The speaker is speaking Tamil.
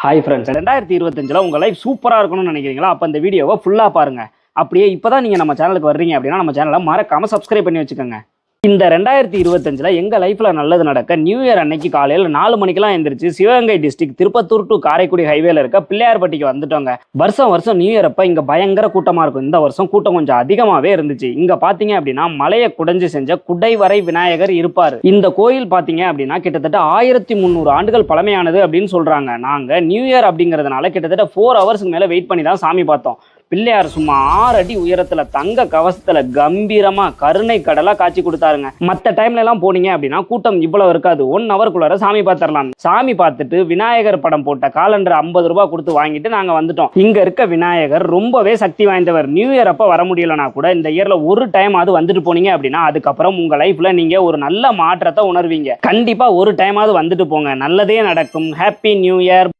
ஹாய் ஃப்ரெண்ட்ஸ், 2025 உங்கள் லைஃப் சூப்பராக இருக்கணும்னு நினைக்கிறீங்களா? அப்போ இந்த வீடியோவை ஃபுல்லாக பாருங்கள். அப்படியே இப்போ தான் நீங்கள் நம்ம சேனலுக்கு வர்றீங்க அப்படின்னா நம்ம சேனலை மறக்காமல் சப்ஸ்கிரைப் பண்ணி வச்சுக்கோங்க. இந்த 2025 எங்கள் லைஃப்பில் நல்லது நடக்க நியூ இயர் அன்னைக்கு காலையில் 4 மணிக்கெல்லாம் எழுந்திரிச்சு சிவகங்கை டிஸ்ட்ரிக்ட் திருப்பத்தூர் டு காரைக்குடி ஹைவேல இருக்க பிள்ளையார்பட்டிக்கு வந்துட்டோங்க. வருஷம் நியூ இயர் அப்போ இங்கே பயங்கர கூட்டமாக இருக்கும். இந்த வருஷம் கூட்டம் கொஞ்சம் அதிகமாகவே இருந்துச்சு. இங்கே பார்த்தீங்க அப்படின்னா மலையை குடைஞ்சு செஞ்ச குடைவரை விநாயகர் இருப்பார். இந்த கோயில் பார்த்தீங்க அப்படின்னா கிட்டத்தட்ட 1300 ஆண்டுகள் பழமையானது அப்படின்னு சொல்கிறாங்க. நாங்கள் நியூ இயர் அப்படிங்கிறதுனால கிட்டத்தட்ட 4 ஹவர்ஸ்க்கு மேலே வெயிட் பண்ணி தான் சாமி பார்த்தோம். பிள்ளையார் சும்மா 6 அடி உயரத்துல தங்க கவசத்துல கம்பீரமா கருணை கடலா காட்சி கொடுத்தாருங்க. மற்ற டைம்ல எல்லாம் போனீங்க அப்படின்னா கூட்டம் இவ்வளவு இருக்காது. 1 ஹவருக்குள்ளார சாமி பார்த்துடலாம். சாமி பார்த்துட்டு விநாயகர் படம் போட்ட காலண்டர் 50 ரூபாய் கொடுத்து வாங்கிட்டு நாங்க வந்துட்டோம். இங்க இருக்க விநாயகர் ரொம்பவே சக்தி வாய்ந்தவர். நியூ இயர் அப்ப வர முடியலனா கூட இந்த இயர்ல ஒரு டைம் அது வந்துட்டு போனீங்க அப்படின்னா அதுக்கப்புறம் உங்க லைஃப்ல நீங்க ஒரு நல்ல மாற்றத்தை உணர்வீங்க. கண்டிப்பா ஒரு டைமாவது வந்துட்டு போங்க, நல்லதே நடக்கும். Happy new year.